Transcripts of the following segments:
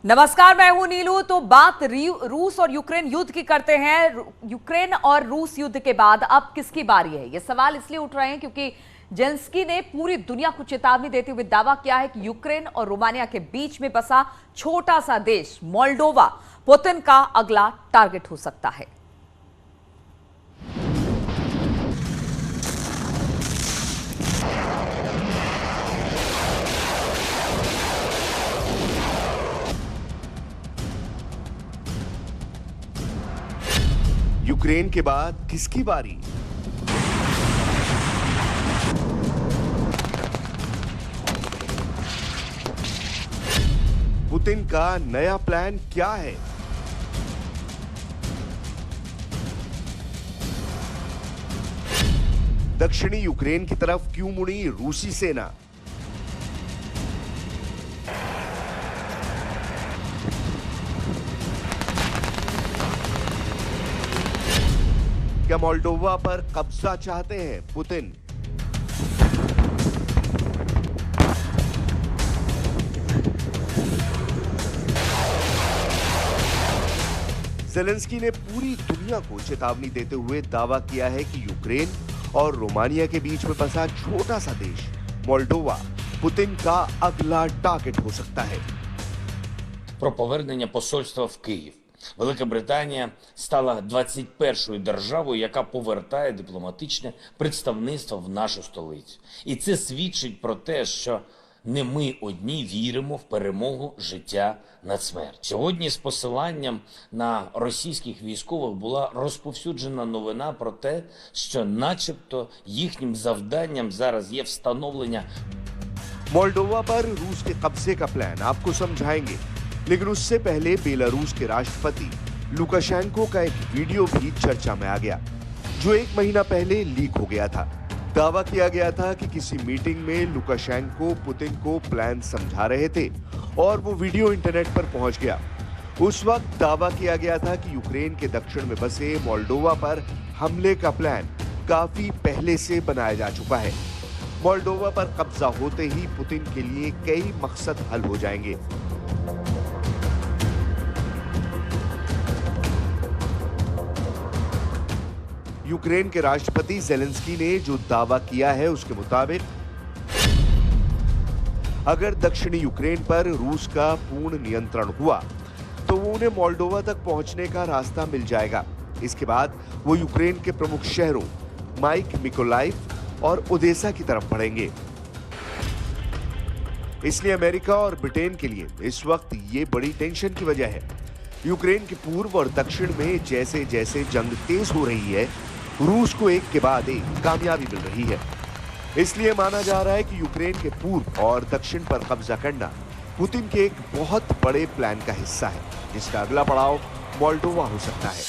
नमस्कार, मैं हूं नीलू। तो बात रूस और यूक्रेन युद्ध की करते हैं। यूक्रेन और रूस युद्ध के बाद अब किसकी बारी है, ये सवाल इसलिए उठ रहे हैं क्योंकि जेलेंस्की ने पूरी दुनिया को चेतावनी देते हुए दावा किया है कि यूक्रेन और रोमानिया के बीच में बसा छोटा सा देश मोल्डोवा पुतिन का अगला टारगेट हो सकता है। यूक्रेन के बाद किसकी बारी? पुतिन का नया प्लान क्या है? दक्षिणी यूक्रेन की तरफ क्यों मुड़ी रूसी सेना? क्या मोल्डोवा पर कब्जा चाहते हैं पुतिन? ज़ेलेंस्की ने पूरी दुनिया को चेतावनी देते हुए दावा किया है कि यूक्रेन और रोमानिया के बीच में बसा छोटा सा देश मोल्डोवा पुतिन का अगला टारगेट हो सकता है। Про повернення посольства в Київ. Велика Британія стала 21-ю державою, яка повертає дипломатичне представництво в нашу столицю. І це свідчить про те, що не ми одні віримо в перемогу життя над смертю. Сьогодні з посиланням на російських військових була розповсюджена новина про те, що начебто їхнім завданням зараз є встановлення मोल्डोवा पर रूस के कब्जे का प्लान आपको समझाएंगे, लेकिन उससे पहले बेलारूस के राष्ट्रपति लुकाशेंको का एक वीडियो भी चर्चा में आ गया, जो एक महीना पहले लीक हो गया था। दावा किया गया था कि किसी मीटिंग में लुकाशेंको पुतिन को प्लान समझा रहे थे और वो वीडियो इंटरनेट पर पहुंच गया। उस वक्त दावा किया गया था कि यूक्रेन के दक्षिण में बसे मोल्डोवा पर हमले का प्लान काफी पहले से बनाया जा चुका है। मोल्डोवा पर कब्जा होते ही पुतिन के लिए कई मकसद हल हो जाएंगे। यूक्रेन के राष्ट्रपति ज़ेलेंस्की ने जो दावा किया है उसके मुताबिक अगर दक्षिणी यूक्रेन पर रूस का पूर्ण नियंत्रण हुआ तो वो उन्हें मोल्डोवा तक पहुंचने का रास्ता मिल जाएगा। इसके बाद वो यूक्रेन के प्रमुख शहरों माइक, मिकोलाइव और ओदेसा की तरफ बढ़ेंगे। इसलिए अमेरिका और ब्रिटेन के लिए इस वक्त ये बड़ी टेंशन की वजह है। यूक्रेन के पूर्व और दक्षिण में जैसे जैसे जंग तेज हो रही है, रूस को एक के बाद एक कामयाबी मिल रही है। इसलिए माना जा रहा है कि यूक्रेन के पूर्व और दक्षिण पर कब्जा करना पुतिन के एक बहुत बड़े प्लान का हिस्सा है, जिसका अगला पड़ाव मोल्डोवा हो सकता है।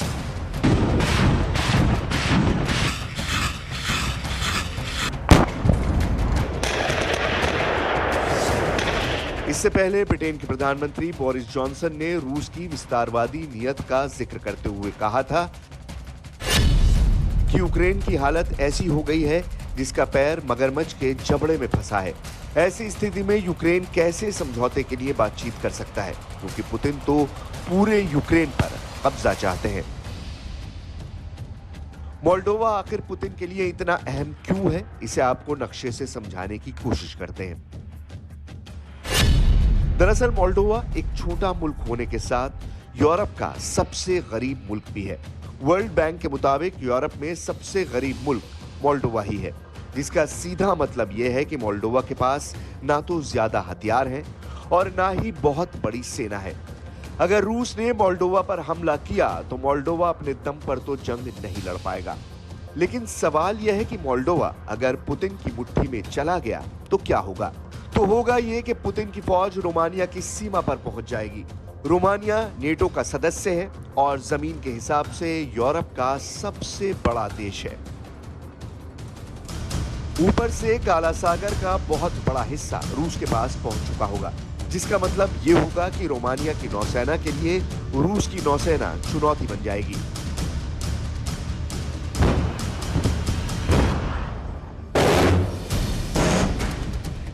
इससे पहले ब्रिटेन के प्रधानमंत्री बोरिस जॉनसन ने रूस की विस्तारवादी नीयत का जिक्र करते हुए कहा था कि यूक्रेन की हालत ऐसी हो गई है जिसका पैर मगरमच्छ के जबड़े में फंसा है। ऐसी स्थिति में यूक्रेन कैसे समझौते के लिए बातचीत कर सकता है, क्योंकि पुतिन तो पूरे यूक्रेन पर कब्जा चाहते हैं। मोल्डोवा आखिर पुतिन के लिए इतना अहम क्यों है, इसे आपको नक्शे से समझाने की कोशिश करते हैं। दरअसल मोल्डोवा एक छोटा मुल्क होने के साथ यूरोप का सबसे गरीब मुल्क भी है। वर्ल्ड बैंक के मुताबिक यूरोप में सबसे गरीब मुल्क मोल्डोवा ही है, जिसका सीधा मतलब यह है कि मोल्डोवा के पास ना तो ज्यादा हथियार हैं और ना ही बहुत बड़ी सेना है। अगर रूस ने मोल्डोवा पर हमला किया तो मोल्डोवा अपने दम पर तो जंग नहीं लड़ पाएगा। लेकिन सवाल यह है कि मोल्डोवा अगर पुतिन की मुट्ठी में चला गया तो क्या होगा? तो होगा ये कि पुतिन की फौज रोमानिया की सीमा पर पहुंच जाएगी। रोमानिया नेटो का सदस्य है और जमीन के हिसाब से यूरोप का सबसे बड़ा देश है। ऊपर से काला सागर का बहुत बड़ा हिस्सा रूस के पास पहुंच चुका होगा, जिसका मतलब ये होगा कि रोमानिया की नौसेना के लिए रूस की नौसेना चुनौती बन जाएगी।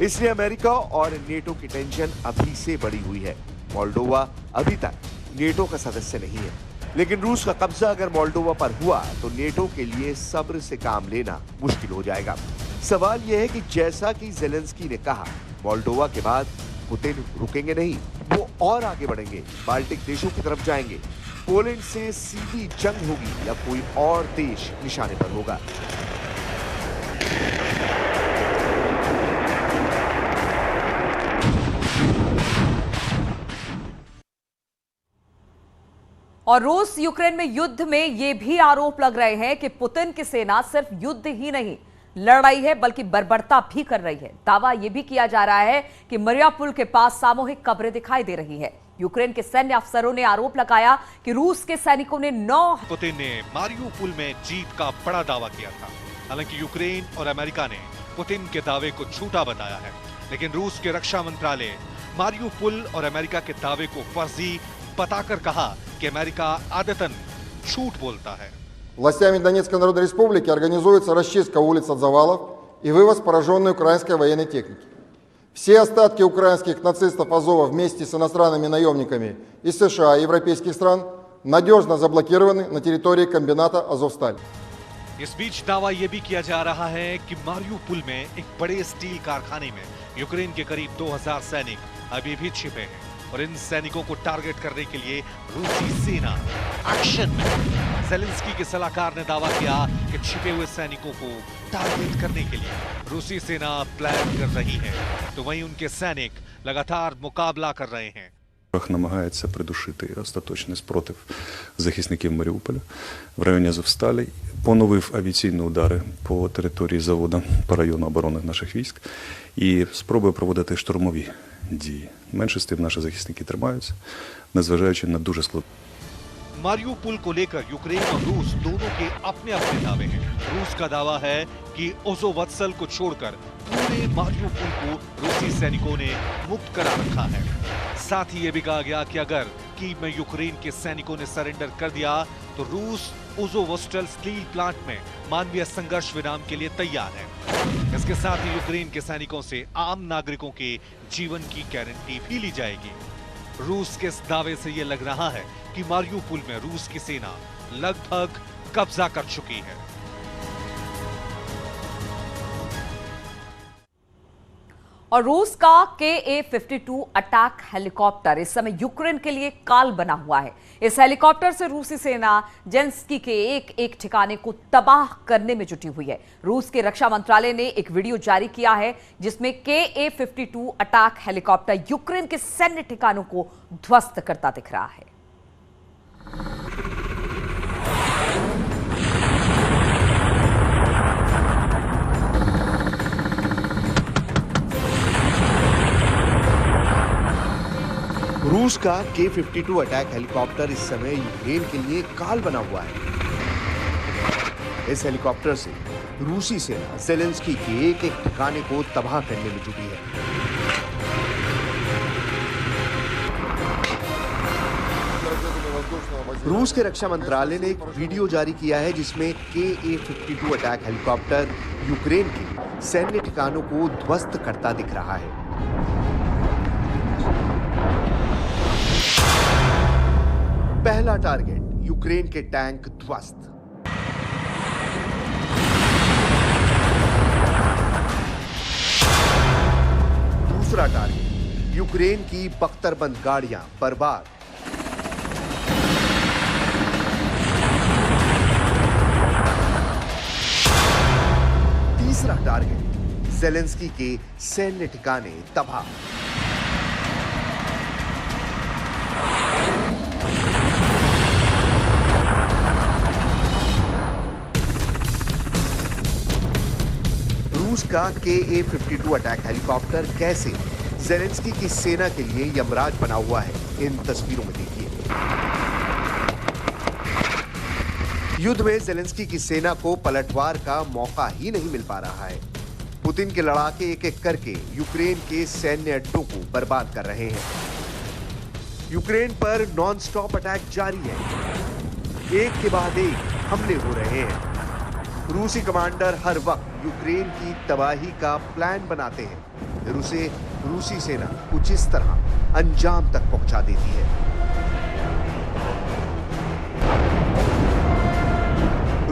इसलिए अमेरिका और नेटो की टेंशन अभी से बढ़ी हुई है। मोल्डोवा अभी तक नेटो का सदस्य नहीं है, लेकिन रूस का कब्जा अगर मोल्डोवा पर हुआ तो नेटो के लिए सब्र से काम लेना मुश्किल हो जाएगा। सवाल यह है कि जैसा कि ज़ेलेंस्की ने कहा, मोल्डोवा के बाद पुतिन रुकेंगे नहीं, वो और आगे बढ़ेंगे, बाल्टिक देशों की तरफ जाएंगे। पोलैंड से सीधी जंग होगी या कोई और देश निशाने पर होगा। और रूस यूक्रेन में युद्ध में ये भी आरोप लग रहे हैं कि पुतिन की सेना सिर्फ युद्ध ही नहीं लड़ रही है बल्कि बर्बरता भी कर रही है। दावा यह भी किया जा रहा है कि मरियापुल के पास सामूहिक कब्रें दिखाई दे रही है। यूक्रेन के सैन्य अफसरों ने आरोप लगाया कि रूस के सैनिकों ने 9 पुतिन ने मारियुपोल में जीत का बड़ा दावा किया था। हालांकि यूक्रेन और अमेरिका ने पुतिन के दावे को झूठा बताया है, लेकिन रूस के रक्षा मंत्रालय मारियुपोल और अमेरिका के दावे को फर्जी बताकर कहा कि अमेरिका आदतन झूठ बोलता है। Властями Донецкой Народной Республики организуется расчистка улиц от завалов и вывоз пораженной украинской военной техники. Все остатки украинских нацистов Азова вместе с иностранными наемниками из США и европейских стран надежно заблокированы на территории комбината Азовсталь. इस बीच दावा यह भी किया जा रहा है कि मारियुपोल में एक बड़े स्टील कारखाने में यूक्रेन के करीब 2000 सैनिक अभी भी छिपे हैं और इन सैनिकों को टारगेट करने के लिए रूसी सेना एक्शन में। ज़ेलेंस्की के सलाहकार ने दावा किया कि छिपे हुए सैनिकों को टारगेट करने के लिए रूसी सेना प्लान कर रही है, तो वहीं उनके सैनिक लगातार मुकाबला कर रहे हैं। Ворог намагається придушити остаточний спротив захисників Маріуполя в районі Азовсталі, поновив авіаційні удари по території заводу, по району оборони наших військ і спробує проводити штурмові дії. Менше з тим наші захисники тримаються, незважаючи на дуже складну. मारियुपोल को लेकर यूक्रेन और रूस दोनों के अपने अपने दावे हैं। रूस का दावा है कि ओज़ोवत्सल को छोड़कर पूरे मारियुपोल को रूसी सैनिकों ने मुक्त करा रखा है। साथ ही ये भी कहा गया कि अगर कीव में यूक्रेन के सैनिकों ने सरेंडर कर दिया तो रूस ओज़ोवोस्टल स्टील प्लांट में मानवीय संघर्ष विराम के लिए तैयार है। इसके साथ ही यूक्रेन के सैनिकों से आम नागरिकों के जीवन की गारंटी भी ली जाएगी। रूस के इस दावे से यह लग रहा है कि मारियुपोल में रूस की सेना लगभग कब्जा कर चुकी है। और रूस का Ka-52 अटैक हेलीकॉप्टर इस समय यूक्रेन के लिए काल बना हुआ है। इस हेलीकॉप्टर से रूसी सेना ज़ेलेंस्की के एक ठिकाने को तबाह करने में जुटी हुई है। रूस के रक्षा मंत्रालय ने एक वीडियो जारी किया है जिसमें Ka-52 अटैक हेलीकॉप्टर यूक्रेन के सैन्य ठिकानों को ध्वस्त करता दिख रहा है। रूस का Ka-52 अटैक हेलीकॉप्टर इस समय यूक्रेन के लिए काल बना हुआ है। इस हेलीकॉप्टर से रूसी सेना ज़ेलेंस्की के एक ठिकाने को तबाह करने में जुटी है। रूस के रक्षा मंत्रालय ने एक वीडियो जारी किया है जिसमें Ka-52 अटैक हेलीकॉप्टर यूक्रेन के सैन्य ठिकानों को ध्वस्त करता दिख रहा है। पहला टारगेट यूक्रेन के टैंक ध्वस्त। दूसरा टारगेट यूक्रेन की बख्तरबंद गाड़ियां बर्बाद। तीसरा टारगेट ज़ेलेंस्की के सैन्य ठिकाने तबाह। रूस का Ka-52 अटैक हेलीकॉप्टर कैसे ज़ेलेंस्की की सेना के लिए यमराज बना हुआ है, इन तस्वीरों में देखिए। युद्ध में ज़ेलेंस्की की सेना को पलटवार का मौका ही नहीं मिल पा रहा है। पुतिन के लड़ाके एक एक करके यूक्रेन के सैन्य अड्डों को बर्बाद कर रहे हैं। यूक्रेन पर नॉन स्टॉप अटैक जारी है, एक के बाद एक हमले हो रहे हैं। रूसी कमांडर हर वक्त यूक्रेन की तबाही का प्लान बनाते हैं, फिर उसे रूसी सेना कुछ इस तरह अंजाम तक पहुंचा देती है।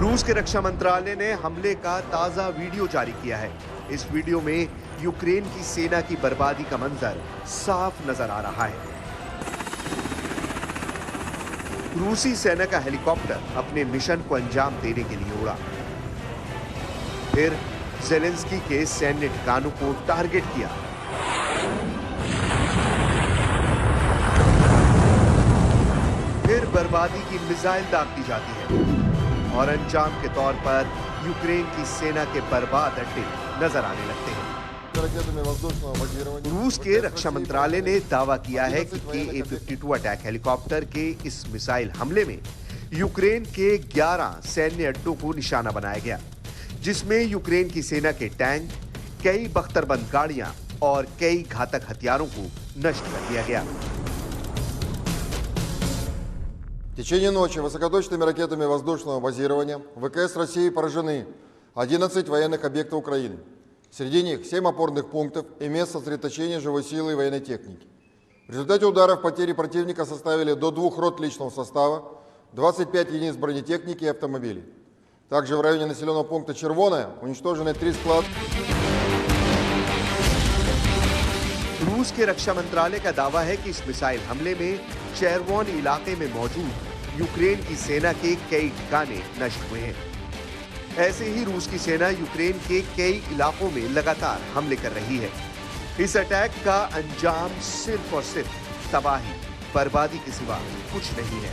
रूस के रक्षा मंत्रालय ने हमले का ताजा वीडियो जारी किया है। इस वीडियो में यूक्रेन की सेना की बर्बादी का मंजर साफ नजर आ रहा है। रूसी सेना का हेलीकॉप्टर अपने मिशन को अंजाम देने के लिए उड़ा, फिर ज़ेलेंस्की के सैन्य ठिकानों को टारगेट किया। फिर बर्बादी की मिसाइल दाग दी जाती है और अंजाम के तौर पर यूक्रेन की सेना के बर्बाद अड्डे नजर आने लगते हैं। रूस के रक्षा मंत्रालय ने दावा किया है कि KA-52 अटैक हेलीकॉप्टर के इस मिसाइल हमले में यूक्रेन के 11 सैन्य अड्डों को निशाना बनाया गया, जिसमें यूक्रेन की सेना के टैंक, कई बख्तरबंद गाड़ियां और कई घातक हथियारों को नष्ट कर दिया गया। В течение ночи высокоточными ракетами воздушного базирования ВКС России поражены 11 военных объектов Украины. Среди них 7 опорных пунктов и мест сосредоточения живой силы и военной техники. В результате ударов потери противника составили до 2 рот личного состава, 25 единиц бронетехники и автомобилей. Также в районе населенного пункта Червоная уничтожены 3 склада. रूस के रक्षा मंत्रालय का दावा है कि इस मिसाइल हमले में चेरवोन इलाके में मौजूद यूक्रेन की सेना के कई ठिकाने नष्ट हुए हैं। ऐसे ही रूस की सेना यूक्रेन के कई इलाकों में लगातार हमले कर रही है। इस अटैक का अंजाम सिर्फ और सिर्फ तबाही, बर्बादी के सिवा कुछ नहीं है।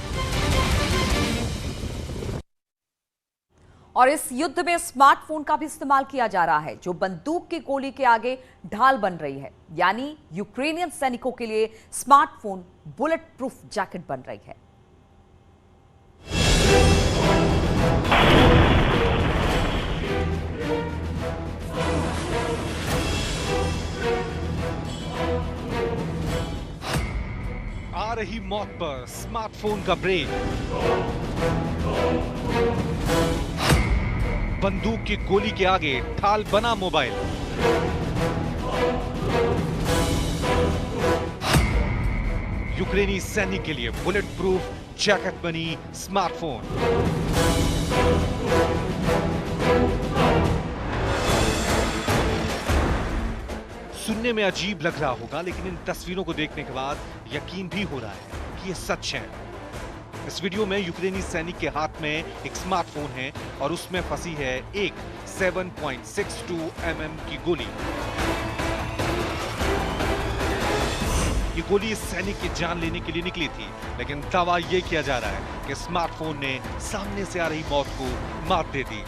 और इस युद्ध में स्मार्टफोन का भी इस्तेमाल किया जा रहा है, जो बंदूक की गोली के आगे ढाल बन रही है। यानी यूक्रेनियन सैनिकों के लिए स्मार्टफोन बुलेट प्रूफ जैकेट बन रही है। आ रही मौत पर स्मार्टफोन का ब्रेक, बंदूक की गोली के आगे ढाल बना मोबाइल। यूक्रेनी सैनिक के लिए बुलेट प्रूफ जैकेट बनी स्मार्टफोन। सुनने में अजीब लग रहा होगा, लेकिन इन तस्वीरों को देखने के बाद यकीन भी हो रहा है कि ये सच है। इस वीडियो में यूक्रेनी सैनिक के हाथ में एक स्मार्टफोन है और उसमें फंसी है एक 7.62 mm की गोली। ये गोली इस सैनिक की जान लेने के लिए निकली थी, लेकिन दावा ये किया जा रहा है कि स्मार्टफोन ने सामने से आ रही मौत को मात दे दी।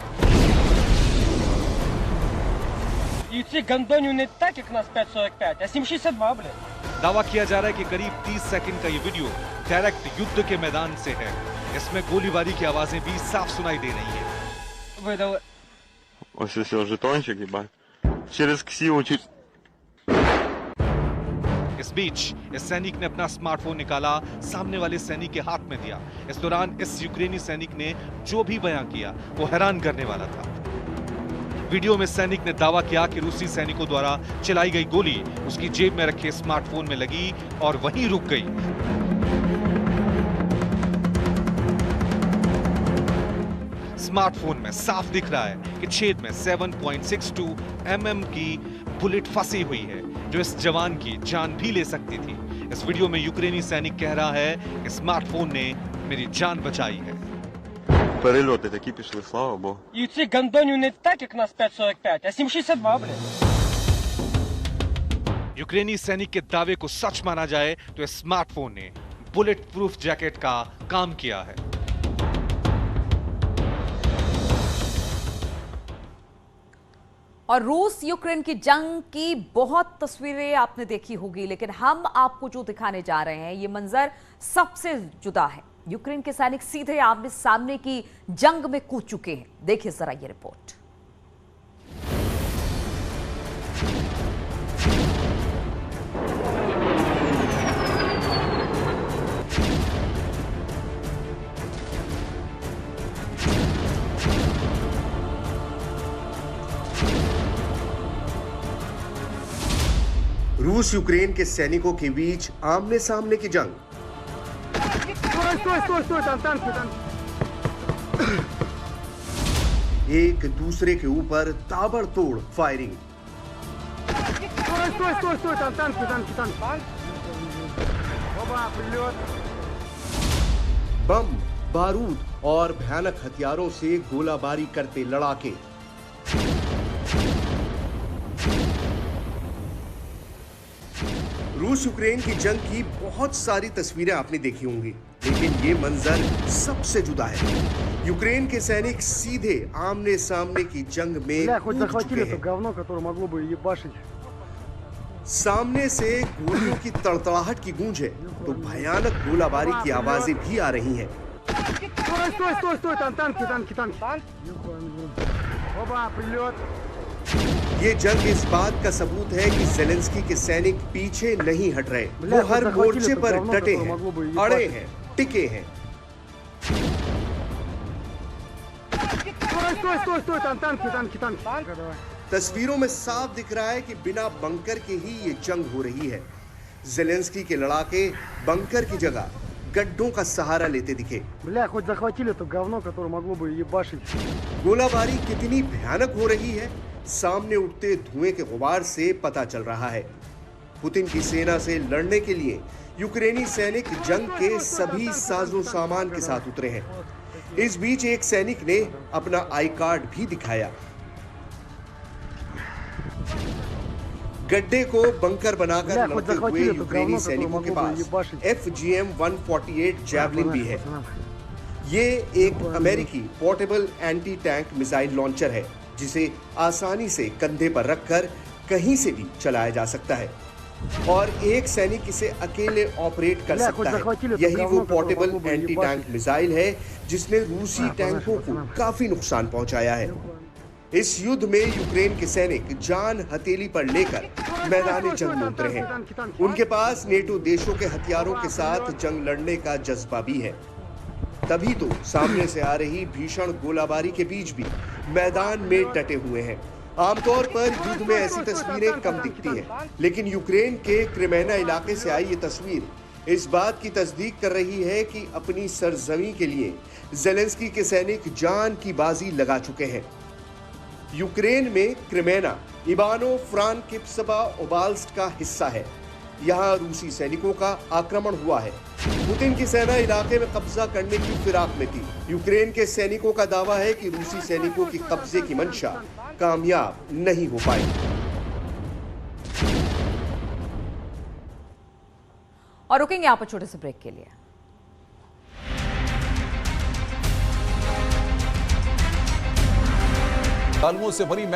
І ці гандонів не так, як нас 5.45, а 7.62, блядь. दावा किया जा रहा है कि करीब 30 सेकंड का ये वीडियो डायरेक्ट युद्ध के मैदान से है। इसमें गोलीबारी की आवाजें भी साफ सुनाई दे रही हैं। Видали. Ось ось жетончик, ебать. Через ксиву чуть... इस बीच इस सैनिक ने अपना स्मार्टफोन निकाला, सामने वाले सैनिक के हाथ में दिया। इस दौरान इस यूक्रेनी सैनिक ने जो भी बयां किया वो हैरान करने वाला था। वीडियो में सैनिक ने दावा किया कि रूसी सैनिकों द्वारा चलाई गई गोली उसकी जेब में रखे स्मार्टफोन में लगी और वहीं रुक गई। स्मार्टफोन में साफ दिख रहा है कि छेद में 7.62 mm की बुलेट फंसी हुई है, जो इस जवान की जान भी ले सकती थी। इस वीडियो में यूक्रेनी सैनिक कह रहा है कि स्मार्टफोन ने मेरी जान बचाई है। Перельоти такі пішли, слава Богу. І ці гандонів не так, як нас 5.45, а 7.62, блядь. यूक्रेनी सैनिक के दावे को सच माना जाए तो इस स्मार्टफोन ने बुलेट प्रूफ जैकेट का काम किया है। और रूस यूक्रेन की जंग की बहुत तस्वीरें आपने देखी होगी, लेकिन हम आपको जो दिखाने जा रहे हैं ये मंजर सबसे जुदा है। यूक्रेन के सैनिक सीधे आमने सामने की जंग में कूद चुके हैं। देखिए जरा ये रिपोर्ट। रूस यूक्रेन के सैनिकों के बीच आमने सामने की जंग। एक दूसरे के ऊपर ताबड़तोड़ फायरिंग। बम, बारूद और भयानक हथियारों से गोलाबारी करते लड़ाके। रूस यूक्रेन की जंग की बहुत सारी तस्वीरें आपने देखी होंगी, लेकिन ये मंजर सबसे जुदा है। यूक्रेन के सैनिक सीधे आमने सामने की जंग में कूद चुके हैं। सामने से गोलियों की तड़तड़ाहट की गूंज है तो भयानक गोलाबारी की आवाजें भी आ रही हैं। ये जंग इस बात का सबूत है कि ज़ेलेंस्की के सैनिक पीछे नहीं हट रहे। वो हर मोर्चे पर डटे हैं, अड़े हैं, टिके हैं। तस्वीरों में साफ दिख रहा है कि बिना बंकर के ही ये जंग हो रही है। ज़ेलेंस्की के लड़ाके बंकर की जगह गड्ढों का सहारा लेते दिखे। गोलाबारी कितनी भयानक हो रही है, सामने उठते धुएं के गुबार से पता चल रहा है। पुतिन की सेना से लड़ने के लिए यूक्रेनी सैनिक जंग के सभी साजो सामान के साथ उतरे हैं। इस बीच एक सैनिक ने अपना आई कार्ड भी दिखाया। गड्ढे को बंकर बनाकर लड़ते हुए यूक्रेनी सैनिकों के पास FGM-148 जैवलिन भी है। ये एक अमेरिकी portable anti tank missile launcher है, जिसे आसानी से कंधे पर रखकर कहीं से भी चलाया जा सकता है और एक सैनिक इसे अकेले ऑपरेट कर सकता है। यही वो पोर्टेबल एंटी टैंक मिसाइल है जिसने रूसी टैंकों को काफी नुकसान पहुंचाया है। इस युद्ध में यूक्रेन के सैनिक जान हथेली पर लेकर मैदानी जंग में उतरे हैं। उनके पास नेटो देशों के हथियारों के साथ जंग लड़ने का जज्बा भी है। तभी तो सामने से आ रही भीषण गोलाबारी के बीच भी मैदान में डटे हुए हैं। आमतौर पर युद्ध में ऐसी तस्वीरें कम दिखती हैं, लेकिन यूक्रेन के क्रिमेना इलाके से आई ये तस्वीर इस बात की तस्दीक कर रही है कि अपनी सरजमी के लिए ज़ेलेंस्की के सैनिक जान की बाजी लगा चुके हैं। यूक्रेन में क्रिमेना इवानो फ्रांकिव्स्का ओब्लास्ट का हिस्सा है। यहाँ रूसी सैनिकों का आक्रमण हुआ है। पुतिन की सेना इलाके में कब्जा करने की फिराक में थी। यूक्रेन के सैनिकों का दावा है कि रूसी सैनिकों की कब्जे की मंशा कामयाब नहीं हो पाई। और रुकेंगे यहाँ पर छोटे से ब्रेक के लिए। से भरी